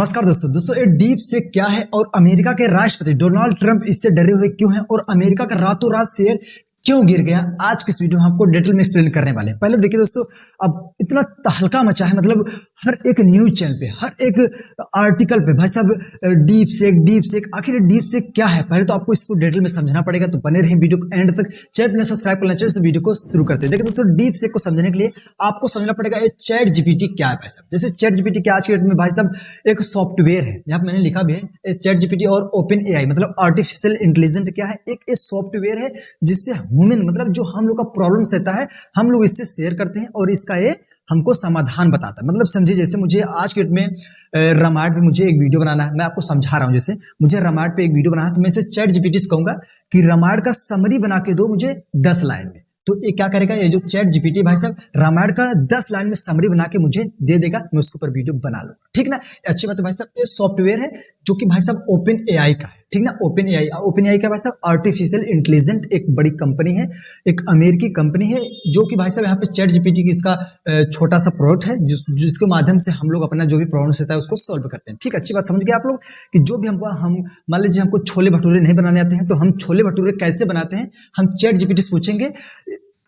नमस्कार दोस्तों ये डीप से क्या है और अमेरिका के राष्ट्रपति डोनाल्ड ट्रंप इससे डरे हुए क्यों हैं और अमेरिका का रातों रात शेयर क्यों गिर गया, आज की इस वीडियो में आपको डिटेल में एक्सप्लेन करने वाले हैं। पहले देखिए दोस्तों, अब इतना तहलका मचा है, मतलब हर एक न्यूज चैनल पे, हर एक आर्टिकल पे भाई साहब डीप सेक आखिर डीप सेक क्या है, पहले तो आपको इसको डिटेल में समझना पड़ेगा। तो बने रहे वीडियो को एंड तक। चैनल ने सब्सक्राइब करना चाहिए। तो वीडियो को शुरू करते हैं। देखिए दोस्तों, डीप सेक को समझने के लिए आपको समझना पड़ेगा ये चैट जीपीटी क्या है भाई साहब। जैसे चैट जीपीटी क्या आज की डेट में भाई साहब एक सॉफ्टवेयर है, यहाँ पे मैंने लिखा भी है चैट जीपीटी और ओपन एआई मतलब आर्टिफिशियल इंटेलिजेंस क्या है, एक सॉफ्टवेयर है जिससे ह्यूमन मतलब जो हम लोग का प्रॉब्लम रहता है हम लोग इससे शेयर करते हैं और इसका ये हमको समाधान बताता है। मतलब समझिए, जैसे मुझे आज के डेट में रामायण पे मुझे एक वीडियो बनाना है, मैं आपको समझा रहा हूं। जैसे मुझे रामायण पे एक वीडियो बनाना है तो मैं इसे चैट जीपीटी से कहूंगा कि रामायण का समरी बना के दो मुझे 10 लाइन में। तो ये क्या करेगा, ये जो चैट जीपीटी भाई साहब रामायण का 10 लाइन में समरी बना के मुझे दे देगा, मैं उसके ऊपर वीडियो बना लूंगा। ठीक ना, अच्छी बात है भाई साहब। ये सॉफ्टवेयर है जो कि भाई साहब ओपन एआई का है। ठीक ना, ओपन एआई का भाई साहब आर्टिफिशियल इंटेलिजेंस एक बड़ी कंपनी है, एक अमेरिकी कंपनी है जो कि भाई साहब यहाँ पे चैट जीपीटी की इसका छोटा सा प्रोडक्ट है जिसके माध्यम से हम लोग अपना जो भी प्रॉब्लम रहता है उसको सॉल्व करते हैं। ठीक, अच्छी बात समझ गए आप लोग कि जो भी हम मान लीजिए हमको छोले भटूरे नहीं बनाने आते हैं तो हम छोले भटूरे कैसे बनाते हैं, हम चैट जीपीटी से पूछेंगे,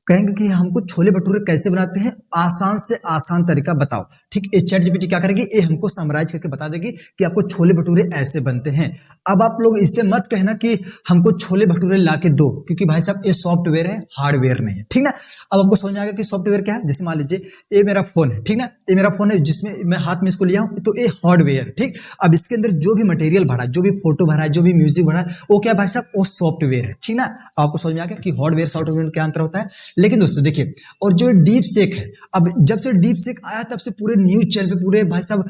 कहेंगे कि हमको छोले भटूरे कैसे बनाते हैं, आसान से आसान तरीका बताओ। ठीक, ये चैट जीपीटी क्या करेगी, ये हमको समराइज करके बता देगी कि आपको छोले भटूरे ऐसे बनते हैं। अब आप लोग इससे मत कहना कि हमको छोले भटूरे ला के दो, क्योंकि भाई साहब ये सॉफ्टवेयर है, हार्डवेयर नहीं है। ठीक ना, अब आपको समझ में आ गया कि सॉफ्टवेयर क्या है। जैसे मान लीजिए ये मेरा फोन है, ठीक ना, ये मेरा फोन है जिसमें मैं हाथ में इसको लिया हूं, तो ये हार्डवेयर। ठीक, अब इसके अंदर जो भी मटेरियल भरा है, जो भी फोटो भरा है, जो भी म्यूजिक भरा है, वो क्या भाई साहब, वो सॉफ्टवेयर है। ठीक ना, आपको समझ में आ गया कि हार्डवेयर सॉफ्टवेयर में क्या अंतर होता है। लेकिन दोस्तों देखिए, और जो डीप सेक है, अब जब से डीप सेक आया तब से पूरे न्यूज चैनल पे, पूरे भाई साहब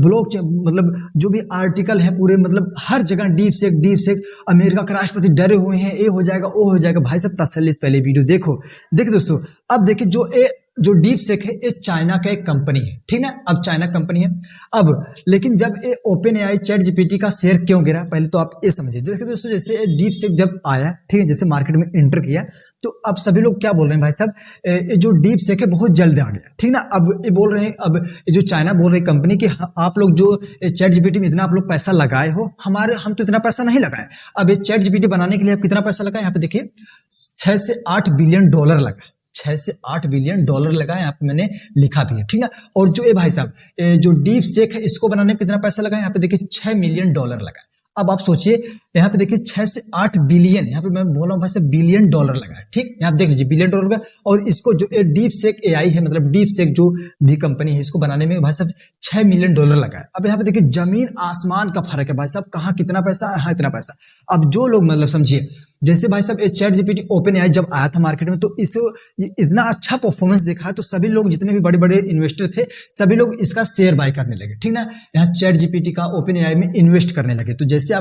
ब्लॉग मतलब जो भी आर्टिकल है पूरे, मतलब हर जगह डीप सेक अमेरिका के राष्ट्रपति डरे हुए हैं, ये हो जाएगा वो हो जाएगा। भाई साहब तसल्ली से पहले वीडियो देखो। देखिए दोस्तों, अब देखिए जो डीप सेक है ये चाइना का एक कंपनी है। ठीक ना, अब चाइना कंपनी है। अब लेकिन जब ये ओपन एआई चैट जीपीटी का शेयर क्यों गिरा, पहले तो आप ये समझिए। देखिए दोस्तों, जैसे डीप सेक जब आया, ठीक है, जैसे मार्केट में एंटर किया, तो अब सभी लोग क्या बोल रहे हैं भाई साहब, ये जो डीप सेक है बहुत जल्द आ गया। ठीक ना, अब ये बोल रहे हैं, अब ये जो चाइना बोल रही कंपनी कि आप लोग जो चैट जीपीटी में इतना आप लोग पैसा लगाए हो, हम तो इतना पैसा नहीं लगाए। अब ये चैट जीपीटी बनाने के लिए आप कितना पैसा लगाए, यहाँ पे देखिए 6 से 8 बिलियन डॉलर लगा, 6 से 8 बिलियन डॉलर लगा है, यहाँ पे मैंने लिखा भी है। ठीक ना, और जो ये भाई साहब जो डीप सेक है इसको बनाने में कितना पैसा लगा है, यहाँ पे देखिए 6 मिलियन डॉलर लगा है। अब आप सोचिए, यहाँ पे देखिए 6 से 8 बिलियन, यहाँ पे मैं बोल रहा हूँ भाई साहब बिलियन डॉलर लगा है। ठीक, यहाँ पे देख लीजिए बिलियन डॉलर का। और इसको जो डीप सेक एआई है, मतलब डीप सेक जो भी कंपनी है, इसको बनाने में भाई साहब 6 मिलियन डॉलर लगा है। अब यहाँ पे देखिए जमीन आसमान का फर्क है भाई साहब, कहाँ कितना पैसा, यहाँ इतना पैसा। अब जो लोग मतलब समझिए, जैसे भाई साहब चैट जीपीटी ओपन एआई जब आया था मार्केट में, तो इसे इतना अच्छा परफॉर्मेंस देखा है तो सभी लोग जितने भी बड़े बड़े इन्वेस्टर थे सभी लोग इसका शेयर बाय करने लगे। ठीक ना, यहाँ चैट जीपीटी का ओपन एआई में इन्वेस्ट करने लगे। तो जैसे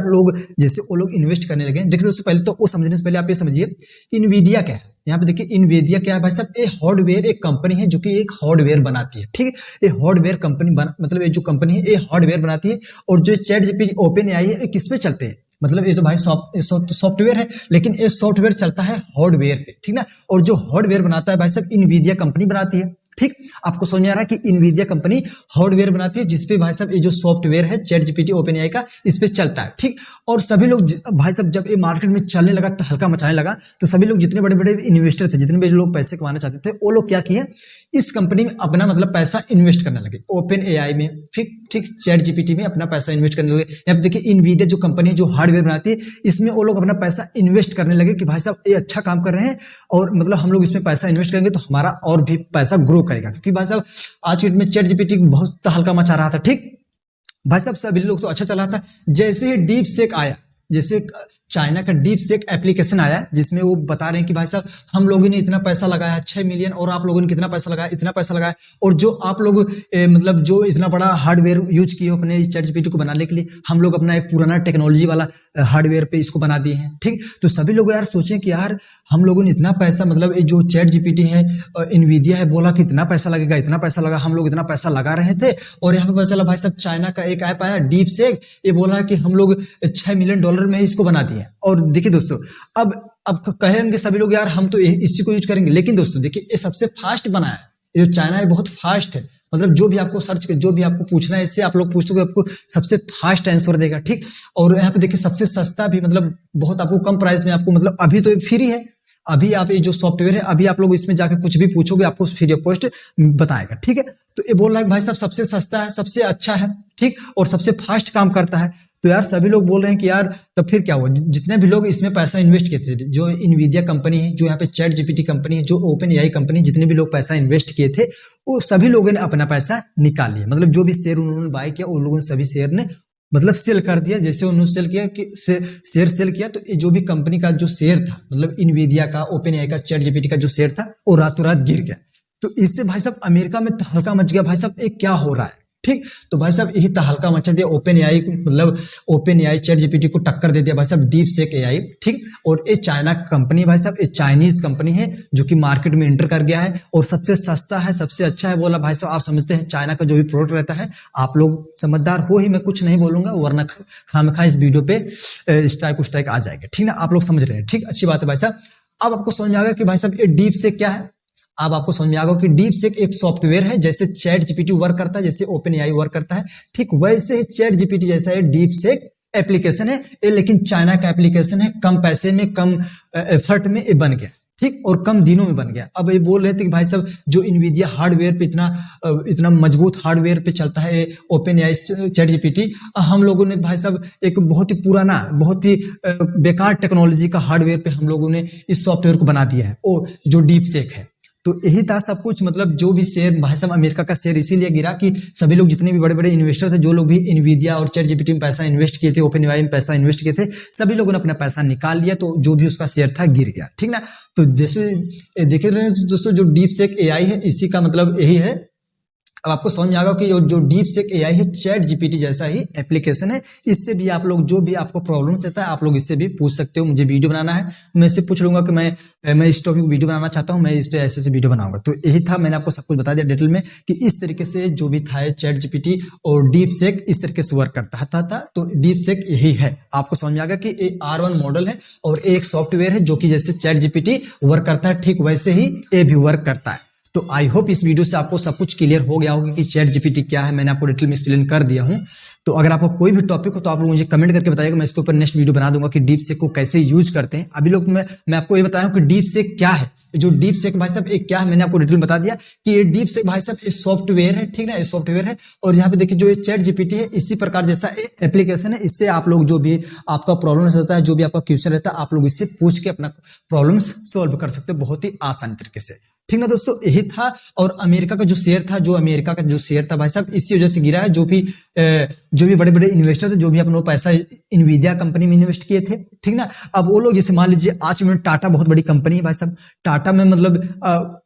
वो लोग इन्वेस्ट करने लगे, देखिए दोस्तों पहले तो वो समझने से पहले आप ये समझिए इनवीडिया क्या है। यहाँ पे देखिए इनवीडिया क्या है भाई साहब, ये हार्डवेयर एक कंपनी है जो कि एक हार्डवेयर बनाती है। ठीक है, ये हार्डवेयर कंपनी मतलब ये जो कंपनी है ये हार्डवेयर बनाती है। और जो चैट जीपीटी ओपन एआई है किस पे चलते हैं, मतलब ये तो भाई सॉफ्टवेयर है, लेकिन ये सॉफ्टवेयर चलता है हार्डवेयर पे। ठीक ना, और जो हार्डवेयर बनाता है भाई साहब इनवीडिया कंपनी बनाती है। ठीक, आपको समझ में आ रहा है कि इनवीडिया कंपनी हार्डवेयर बनाती है जिसपे भाई साहब ये जो सॉफ्टवेयर है चैट जीपीटी ओपन एआई का, इस पे चलता है। ठीक, और सभी लोग भाई साहब जब ये मार्केट में चलने लगा तो हल्का मचाने लगा, तो सभी लोग जितने बड़े बड़े इन्वेस्टर थे, जितने भी लोग पैसे कमाना चाहते थे, वो लोग क्या किए, इस कंपनी में अपना मतलब पैसा इन्वेस्ट करने लगे, ओपन एआई में। ठीक, चैट जीपीटी में अपना पैसा इन्वेस्ट करने लगे। यहाँ पे देखिए इनवीडिया जो कंपनी है जो हार्डवेयर बनाती है, इसमें वो लोग अपना पैसा इन्वेस्ट करने लगे कि भाई साहब ये अच्छा काम कर रहे हैं और मतलब हम लोग इसमें पैसा इन्वेस्ट करेंगे तो हमारा और भी पैसा ग्रो करेगा। क्योंकि भाई साहब आज के डेट में चैट जीपीटी बहुत हल्का मचा रहा था। ठीक, भाई साहब सभी लोग तो अच्छा चल रहा था। जैसे ही डीप सेक आया, जैसे चाइना का डीप सेक एप्लीकेशन आया जिसमें वो बता रहे हैं कि भाई साहब हम लोगों ने इतना पैसा लगाया 6 मिलियन, और आप लोगों ने कितना पैसा लगाया, इतना पैसा लगाया, और जो आप लोग मतलब जो इतना बड़ा हार्डवेयर यूज किए हो अपने चैट जीपीटी को बनाने के लिए, हम लोग अपना एक पुराना टेक्नोलॉजी वाला हार्डवेयर पे इसको बना दिए हैं। ठीक, तो सभी लोग यार सोचें कि यार हम लोगों ने इतना पैसा, मतलब ये जो चैट जीपीटी है इनवीडिया है बोला कि इतना पैसा लगेगा, इतना पैसा लगा, हम लोग इतना पैसा लगा रहे थे, और यहाँ पे पता चला भाई साहब चाइना का एक ऐप आया डीप सेक, ये बोला कि हम लोग 6 मिलियन डॉलर में इसको बना दिए। और देखिए दोस्तों, अब कहेंगे सभी लोग यार हम तो इसी को यूज करेंगे, लेकिन दोस्तों देखिए ये सबसे फास्ट बनाया है, ये जो चाइना है बहुत फास्ट है, मतलब जो भी आपको सर्च जो भी आपको पूछना है इससे आप लोग पूछते हो आपको सबसे फास्ट आंसर देगा, ठीक। और यहाँ पे देखिए सबसे सस्ता भी, मतलब बहुत आपको कम प्राइस में आपको, मतलब अभी तो फ्री है, अभी आप ये जो सॉफ्टवेयर है अभी आप लोग इसमें जाकर कुछ भी पूछोगे आपको फ्री ऑफ कॉस्ट बताएगा, ठीक है। तो ये बोल रहा है भाई साहब सबसे सस्ता है, सबसे अच्छा है, ठीक, और सबसे फास्ट काम करता है। तो यार सभी लोग बोल रहे हैं कि यार तब फिर क्या हुआ, जितने भी लोग इसमें पैसा इन्वेस्ट किए थे, जो इनवीडिया कंपनी है, जो यहाँ पे चैट जीपीटी कंपनी है, जो ओपन एआई कंपनी, जितने भी लोग पैसा इन्वेस्ट किए थे वो सभी लोगों ने अपना पैसा निकाल लिया, मतलब जो भी शेयर उन्होंने बाय किया उन लोगों ने सभी शेयर ने मतलब सेल कर दिया। जैसे उन्होंने सेल किया कि शेयर सेल किया तो जो भी कंपनी का जो शेयर था, मतलब इनवीडिया का, ओपन एआई का, चैट जीपीटी का जो शेयर था वो रातों रात गिर गया। तो इससे भाई साहब अमेरिका में तहलका मच गया, भाई साहब ये क्या हो रहा है, ठीक। तो भाई साहब यही तहलका मचा दिया ओपन एआई, मतलब ओपन एआई चैट जीपीटी को टक्कर दे दिया भाई साहब डीप सेक एआई, ठीक। और ये चाइना कंपनी भाई साहब, ये चाइनीज कंपनी है जो कि मार्केट में एंटर कर गया है और सबसे सस्ता है, सबसे अच्छा है। बोला भाई साहब आप समझते हैं चाइना का जो भी प्रोडक्ट रहता है, आप लोग समझदार हो ही, मैं कुछ नहीं बोलूंगा वरना खामखा इस वीडियो पे स्ट्राइक आ जाएगा, ठीक ना। आप लोग समझ रहे हैं, ठीक, अच्छी बात है भाई साहब। अब आपको समझ में आ गया कि भाई साहब ये डीप सेक क्या है। अब आपको समझ में आ गया कि डीप सेक एक सॉफ्टवेयर है, जैसे चैट जीपीटी वर्क करता है, जैसे ओपन एआई वर्क करता है, ठीक वैसे ही चैट जीपीटी जैसा है डीप सेक एप्लीकेशन है ये, लेकिन चाइना का एप्लीकेशन है, कम पैसे में कम एफर्ट में ये बन गया, ठीक, और कम दिनों में बन गया। अब ये बोल रहे थे कि भाई साहब जो इनवीडिया हार्डवेयर पे इतना मजबूत हार्डवेयर पे चलता है ओपन एआई चैट जीपीटी, हम लोगों ने भाई साहब एक बहुत ही पुराना, बहुत ही बेकार टेक्नोलॉजी का हार्डवेयर पे हम लोगों ने इस सॉफ्टवेयर को बना दिया है, वो जो डीप सेक है। तो यही था सब कुछ, मतलब जो भी शेयर भाई साहब अमेरिका का शेयर इसीलिए गिरा कि सभी लोग जितने भी बड़े बड़े इन्वेस्टर थे, जो लोग भी इनवीडिया और चैट जीपीटी में पैसा इन्वेस्ट किए थे, ओपन एआई में पैसा इन्वेस्ट किए थे, सभी लोगों ने अपना पैसा निकाल लिया, तो जो भी उसका शेयर था गिर गया, ठीक ना। तो जैसे देखे रहे दोस्तों जो डीप सेक एआई है इसी का मतलब यही है। अब आपको समझ में आ गया कि जो डीप सेक एआई है चैट जीपीटी जैसा ही एप्लीकेशन है, इससे भी आप लोग जो भी आपको प्रॉब्लम रहता है आप लोग इससे भी पूछ सकते हो। मुझे वीडियो बनाना है, मैं इससे पूछ लूंगा कि मैं इस टॉपिक वीडियो बनाना चाहता हूं, मैं इस पे ऐसे वीडियो बनाऊंगा। तो यही था, मैंने आपको सब कुछ बता दिया डिटेल में कि इस तरीके से जो भी था चैट जीपीटी और डीप सेक इस तरीके से वर्क करता था। तो डीप सेक यही है, आपको समझ में आ गया कि ये R1 मॉडल है और एक सॉफ्टवेयर है जो कि जैसे चैट जीपीटी वर्क करता है ठीक वैसे ही ये भी वर्क करता है। तो आई होप इस वीडियो से आपको सब कुछ क्लियर हो गया होगा कि चैट जीपीटी क्या है, मैंने आपको डिटेल में एक्सप्लेन कर दिया हूं। तो अगर आपको कोई भी टॉपिक हो तो आप लोग मुझे कमेंट करके बताइएगा, मैं इसके ऊपर नेक्स्ट वीडियो बना दूंगा कि डीप सेक को कैसे यूज करते हैं। अभी लोग मैं आपको ये बताया हूं कि डीप सेक क्या है। जो डीप सेक भाई साहब एक क्या है, मैंने आपको डिटेल बता दिया कि ये डीप सेक भाई साहब ये सॉफ्टवेयर है, ठीक ना, ये सॉफ्टवेयर है। और यहाँ पे देखिए जो ये चैट जीपीटी है इसी प्रकार जैसा एप्लीकेशन है, इससे आप लोग जो भी आपका प्रॉब्लम रहता है, जो भी आपका क्वेश्चन रहता है, आप लोग इससे पूछ के अपना प्रॉब्लम सोल्व कर सकते हो बहुत ही आसान तरीके से, ठीक ना दोस्तों। यही था। और अमेरिका का जो शेयर था, भाई साहब इसी वजह से गिरा है। जो भी बड़े बड़े इन्वेस्टर थे, जो भी अपना पैसा इनवीडिया कंपनी में इन्वेस्ट किए थे, ठीक ना, अब वो लोग जैसे मान लीजिए आज में टाटा बहुत बड़ी कंपनी है भाई साहब, टाटा में मतलब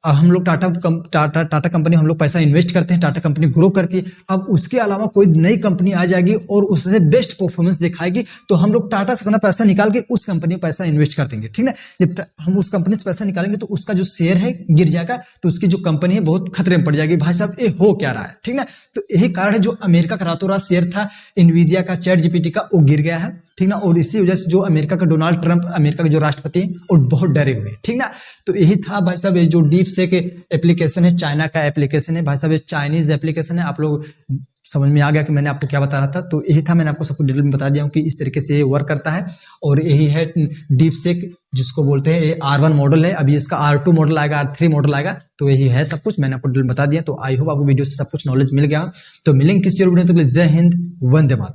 हम लोग टाटा कंपनी हम लोग पैसा इन्वेस्ट करते हैं, टाटा कंपनी ग्रो करती है। अब उसके अलावा कोई नई कंपनी आ जाएगी और उससे बेस्ट परफॉर्मेंस दिखाएगी तो हम लोग टाटा से अपना पैसा निकाल के उस कंपनी में पैसा इन्वेस्ट कर देंगे, ठीक ना। जब हम उस कंपनी से पैसा निकालेंगे तो उसका जो शेयर है गिर जाएगा, तो उसकी जो कंपनी है बहुत खतरे में पड़ जाएगी। भाई साहब ये हो क्या रहा है, ठीक ना। तो यही कारण है जो अमेरिका का रातों रात शेयर था इनवीडिया का, चैट जीपीटी का, वो गिर गया है, ठीक ना। और इसी वजह से जो अमेरिका का डोनाल्ड ट्रंप, अमेरिका के जो राष्ट्रपति हैं, वो बहुत डरे हुए, ठीक ना। तो यही था भाई साहब, ये जो डीप सेक एप्लीकेशन है चाइना का एप्लीकेशन है भाई साहब, ये चाइनीज एप्लीकेशन है। आप लोग समझ में आ गया कि मैंने आपको क्या बता रहा था। तो यही था, मैंने आपको सब कुछ डिटेल में बता दिया हूं कि इस तरीके से ये वर्क करता है। और यही है डीप सेक जिसको बोलते हैं, ये R1 मॉडल है, अभी इसका R2 मॉडल आएगा, R3 मॉडल आएगा। तो यही है सब कुछ, मैंने आपको डिटेल बता दिया। तो आई होप आपको वीडियो से सब कुछ नॉलेज मिल गया। तो मिलेंगे किसी और वीडियो में, जय हिंद, वंदे मातरम।